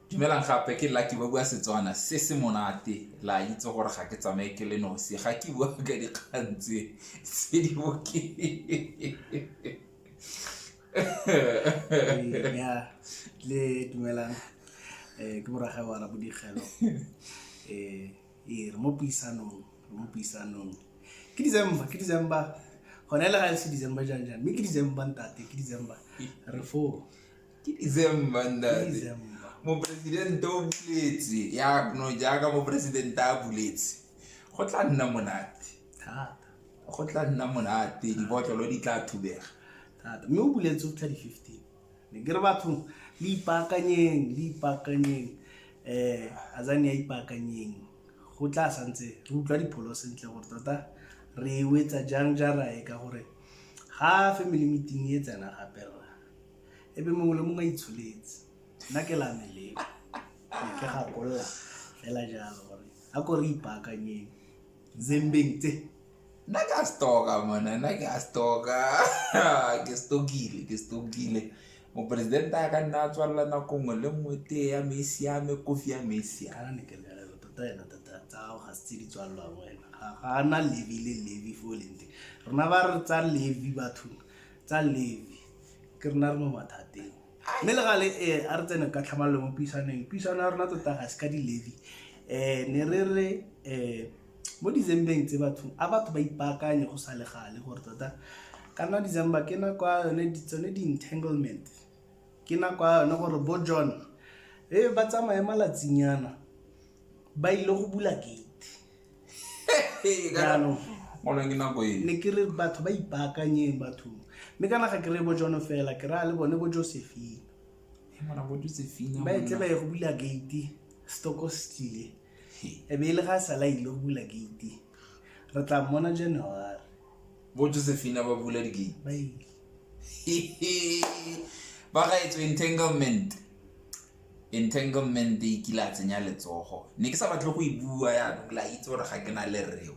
Dumelang gape ke Lucky ba bua Setswana se se monate la itse gore ga ke tsamaye ke le nosi ga ke bua ka dikgang tse di ya le dumelang ke moraga wa ra bodigelo re mo puisanong ke December gona le ga se December jang mme ke December ntate ke December re fo ke December ntate mo president o buletse ya no jaaka mo president a buletse go tla nna monate di botlolo di tla thubega thata mme o buletse o tla di 15 ne ke re batho le ipakanyeng azani ya ipakanyeng go tla santse re utlwa dipholo sentle gore tota re wetsa jang jara e ka gore ga family meeting e tsena gape rra ebe mongwe le mongwe a itsholetse nna ke la meleng ke ga kolla fela jalo gore a ko re ipakanyeng zembeng tse nna ke a stoka ke stokile mo president a ka nna a tswalela nako nngwe le nngwe tee ya mesi ya me kofi ya mesi kana ne ke le tota ena tota tsa ga se di tswalwa wena ga na levi fo lente rena ba re tsa levi batho tsa levi ke rena re mo mathateng mme le gale a re tsene ka tlhamalelo mo puisano ya rona tota ga se ka di levi ne re mo December tse batho ba ipakanye go sa le gale gore tota kana December ke na kwa yone di entanglement ke na kwa yone gore bo John ba tsamaye malatsinyana ba ile go bula gate no mona ke nako e ne ke re batho ba ipakanyeng batho mme kana ga ke re bo John fela ke ra le bone bo Josephine ba etle ba ye go bula gate stoko stile ebe ile ga sala ile go bula gate re tla mona January bo Josephine ba bula di gate ba ile ba ga etso entanglement di kila tsenya letsogo ne ke sa batle go e bua ya la itse gore ga ke na le reo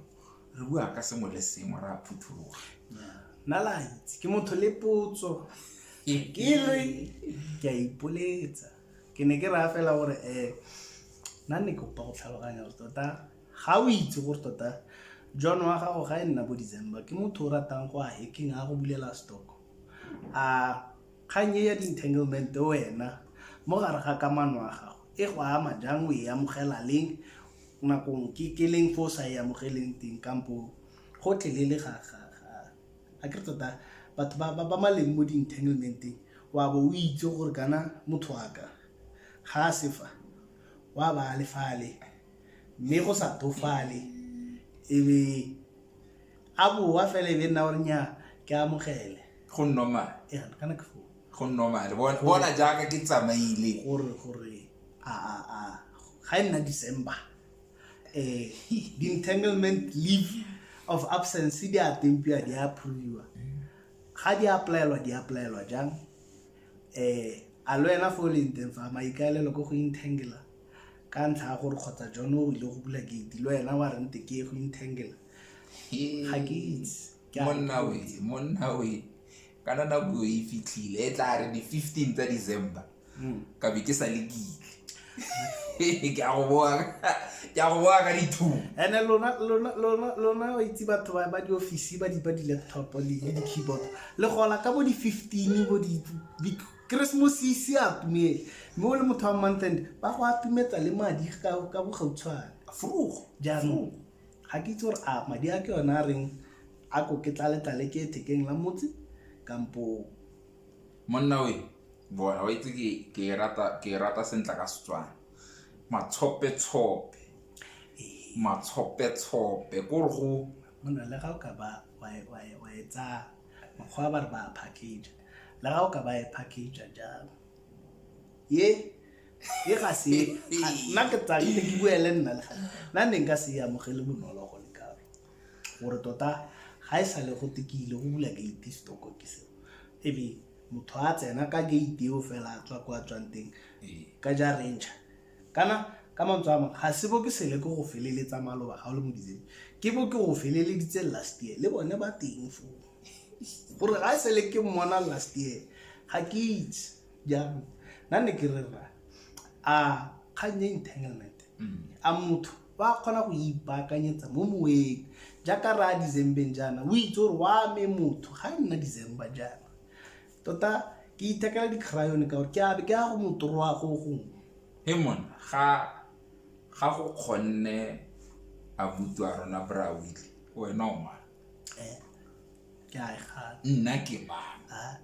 re bua ka sengwe le sengwe ra phuthuloga nna la itse ke motho le potso ke re ke a ipoletsa ke ne ke ra fela gore nna ne ke kopa go tlhaloganya gore tota ga o itse gore tota John wa gago ga e nna bo December ke motho o ratang go a hacking a go bulela stock kganye ya di-entanglement wena mo gare ga kamano wa gago e go ama jang o e amogela leng nakong ke leng fo sa e amogeleng teng kampo go tlelele ga a ke tota batho ba maleng mo di-entanglementeng wa bo o itse gore kana motho wa ka ga a sefa wa ba lefale mme go sa tofale ebe a boa fela ebe nna gore nya ke amogele go normal kana ke fo go normal bona jaaka ke tsamaile gore ga e nna December di-entanglement leave of absence di a tempia di approviwa ga di applyelwa jang a lo ena fo leng teng fa maikaelelo ko go intangela ka ntlha gore kgotsa John o ile go bula gate lo ena wa rente ke go intangela ga ke itse monna we kana nako e fitlhile e tla re di 15 tsa December ka be ke sa legile ke a go boa ka dithu ene lona o itse batho ba di office ba di laptop le di keyboard le gola ka bo di 15 bo di Christmas ise a tumele mo le motho wa month end ba go atumetsa le madi ka bo gautshwana frugo jaanong ga ke itse gore a madi a ke yona a reng a ko ke tlale ke thekeng la motse kampo monna we bona wa itse ke rata sentla ka Setswana matshope go go monna le ga o ka ba wa etsa mokgwa ba re ba package le ga o ka ba e package jang ye ga se nna ke tsagile ke buele nna le nna ne nka se amogele bonolo go le ka gore tota ga e sa le go tekile go bula gate stock ke se ebe motho a tsena ka gate eo fela a tswa kwa tswang teng ka ja ranger kana ka mantswe a mang ga se bo ke sele ke go feleletsa maloba ga o le mo ditseng ke bo ke go feleleditse last year le bone ba teng fo gore ga se le ke mmona last year ga ke itse jaanong nna ne ke re a kgang ya entanglement a motho ba kgona go ipaakanyetsa mo moweng jaaka re a December jaana o itse gore wa me motho ga nna December jaana tota ke ithekela di-crayon ka gore ke a go motoro wa go gongwe he mona ga go kgonne abuti wa rona Brawile wena o mang ke a e gana nna ke mang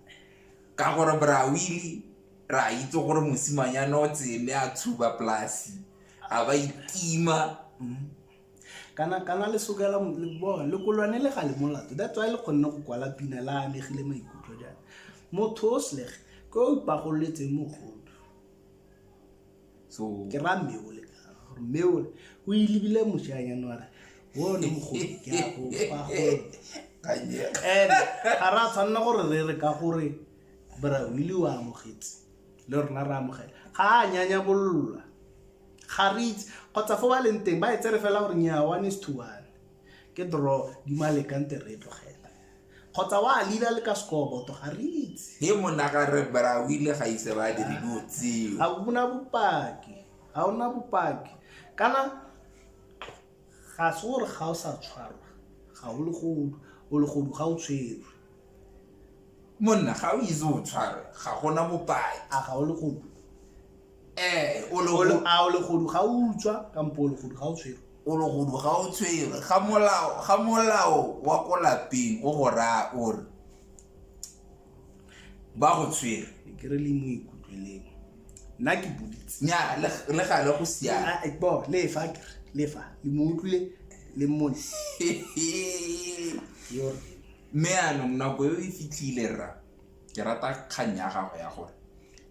ka gore Brawile ra itse gore mosimanyana o tsene a tshuba polasi a ba itima kana le sokela le kolwane le ga le molato that's why le kgonne go kwala pina la amegile maikutlo jaana motho o selege ke o ipagoletseng mogolo so ke ra meole gore meole o ilebile mošianyana wa re bone mogolo ke a go pagolo ga ra tshwanela gore re re ka gore Brawile o amogetse le rona re amogela ga a nyanya bolola ga re itse kgotsa fo ba leng teng ba etse re fela gore nya 1:1 ke draw di malekante re tlogela kgotsa wa leader le ka scoreboard ga re itse he mona ga re Brawile ga ise ba dire dilo tseo a bona bopaki kana ga se gore ga o sa tshwarwa ga o le godu ga o tshwerwe monna ga o itse o tshware ga gona bopaki a ga o le godu o le godu ga o utswa kampo o le godu ga o tshwerwe o le godu ga o tshwere ga molao wa ko lapeng o go raya ore ba go tshwere ke re le mo ikutlweleng nna ke boditse nya le gale go siana bo le fa le mo utlwile le mmone mme anong nako eo e fitlhile ra ke rata kgang ya gago ya gore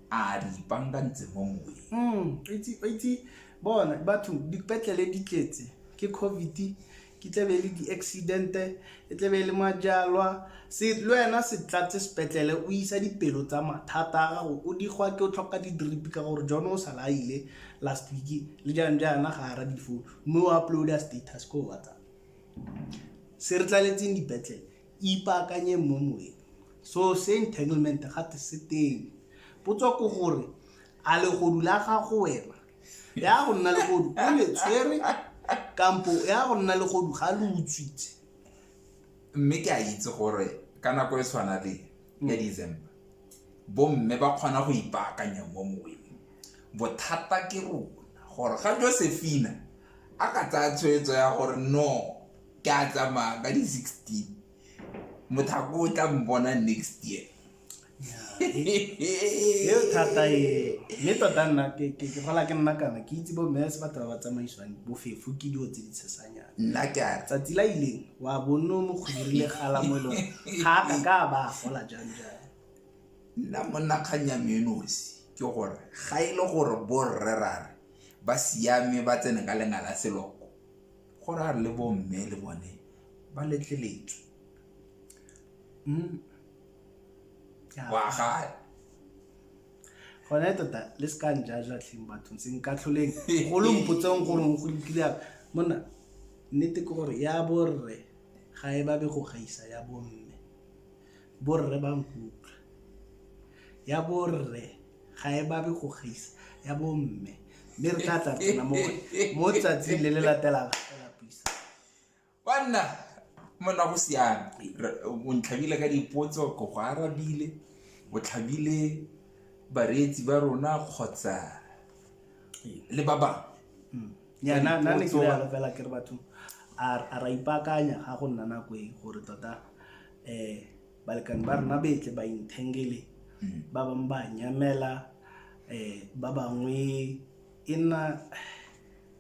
a re ipankantse mo moweng itse bona batho dipetlele di tletse ke COVID ke tlebe le di-accidente e tlebe le majalwa le wena se tlatse sepetlele o isa dipelo tsa mathata a gago o digwa ke o tlhoka di-drip ka gore jone o sala ile last week le jaana ga ara difounu mme o uploada status ko WhatsApp se re tlaletseng dipetlele ipaakanye mo moweng so se entanglement gate se teng potso ko gore a le godu la gago wena ya go nna le godu o le tshwere kampo ya go nna le godu ga le utswitse mme ke a itse gore ka nako e tshwana le ya December bomme ba kgona go ipaakanya mo moweng bothata ke rona gore ga Josephina a ka tsaya tshwetso ya gore no ke a tsamaya ka di-16 mothako o tla mbona next year eo thata mme tota nna ke gola ke nna kana ke itse bo mme se batho ba tsamaiswang bofefo ke dio tse di tshesanyana nna ke a tsatsi la ileng wa bonno mo khurile gala mo lo ga ka ba gola janja nna monna khanya menosi ke gore ga ile gore bo rerare ba siame ba tsene ka lenga la seloko gore a le bo mme le bone ba letleletswe wa ga gona tota le se ka njaja tlheng bathong se nka tlholeng go le mpotseng gore go lekile mona nnete ke gore ya borre ga e ba be go gaisa ya bomme borre ba nkutlwa ya borre ga e ba be go gaisa ya bomme mme re tla tsena mo tsatsing le latelang la puisa wanna mona go siana o ntlhabile ka dipotso go go arabile o tlhabile bareetsi ba rona kgotsa le ba bangwe ya na ne ke ya fela ke re batho a ra ipakanya ga go nna nako e gore tota balekane ba rona betle ba intengele ba bang ba nyamela ba bangwe ena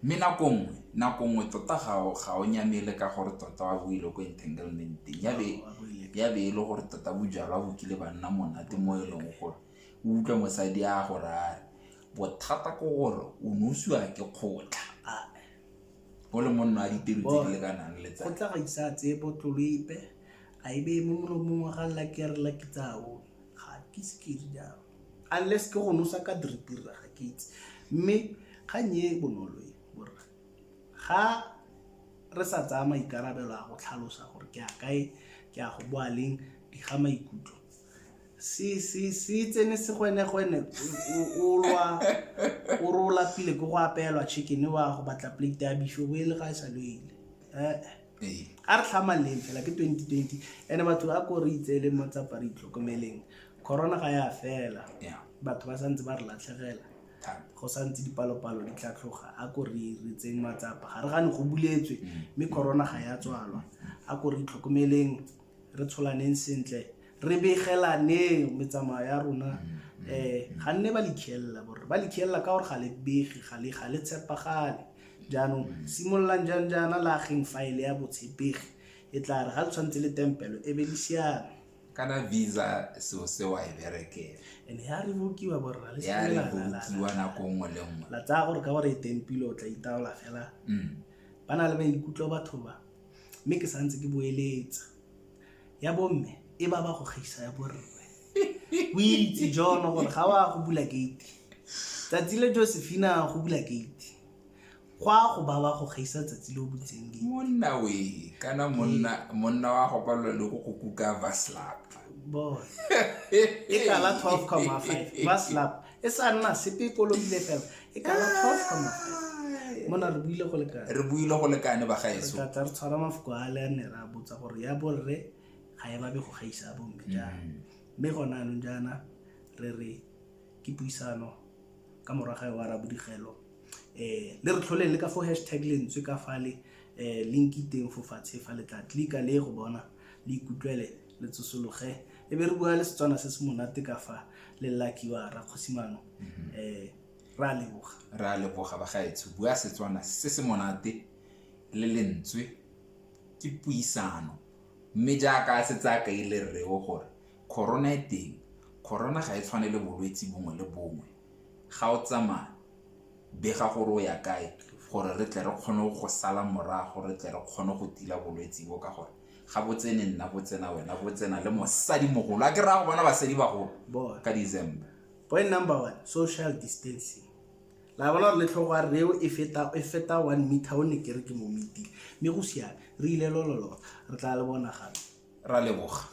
mme nako nngwe tota ga o nyamele ka gore tota wa buile ko entanglementeng ya be e le gore tota bojalwa bo kile ba nna monate mo e leng gore o utlwa mosadi a gore a bothata ko gore o nosiwa ke kgotla o le monna a ditiro tse di lekanang le tsa go tla ga isa tse botloloipe a e be mo molomong wa ga la ke re la ke tsao ga ke se ke di jalo unless ke go nosa ka dripira ga ke itse mme ga nye bonolo e borra ga re sa tsaya maikarabelo a go tlhalosa gore ke a kae ke a go boa leng di ga maikutlo si tsene se gwene o rola pile ke go apelwa chicken wa go batla plate ya beef o ile ga isa loile a re tlhamaleng fela ke 2020 ene batho a ko re itsele matsapa re itlhokomeleng corona ga ya fela batho ba santse ba re latlhegela go santse dipalopalo di tlatloga a ko re tseng matsapa ga re gane go buletswe mme corona ga ya tswalwa a ko re itlhokomeleng re tsholaneng sentle re begelane metsamao ya rona ga nne ba likhiela borre ba likhiela ka gore ga le bege ga le tshepagale jaanong simololang jana la ageng file ya botshepegi e tla re ga le tshwanetse le tempelo e be le siame kana visa se wa e berekela ene ya revokiwa borra le ya revokiwa nako nngwe le nngwe la tsa gore ka gore e tempile o tla itaola fela ba na le maikutlo batho ba mme ke santse ke boeletsa ya bomme e ba go gaisa ya borre o itse John gore ga wa go bula gate tsatsi le Josephina go bula gate go ba go gaisa tsatsi le o butseng gate monna we kana monna wa go palwa le go kuka vaslap boy e kala 12.5 vaslap e sa nna sepe kolobile fela e kala 12.5 mona re buile go lekane ba gaeso ka tsara tshwara mafuko a le ne ra botsa gore ya borre ga e ba be go gaisa bomme jana mme gona no jana re ke puisano ka moraga wa ra bodigelo le re tlhole le ka fo hashtag lentswe ka fale link iteng fo fatshe fa le tla klika le go bona le ikutlwele le tsosologe e be re bua le Setswana se se monate ka fa le Lucky wa ra Kgosimano ra leboga ba gaetso bua Setswana se se monate le lentswe ke puisano mme jaaka se tsaka ile re o gore corona e teng corona ga e tshwane le bolwetse bongwe le bongwe ga o tsamaya bega gore o ya kae gore re tle re kgone go sala morago re tle re kgone go tila bolwetse bo ka gore ga botsene nna botsena wena botsena le mosadi mogolo a ke ra go bona basadi bagolo ka December. Point number 1, social distancing. La bona le tlhogo a reo e feta 1 meter o ne ke re ke mo meeting mme go siana re ile lololo re tla le bona gape ra leboga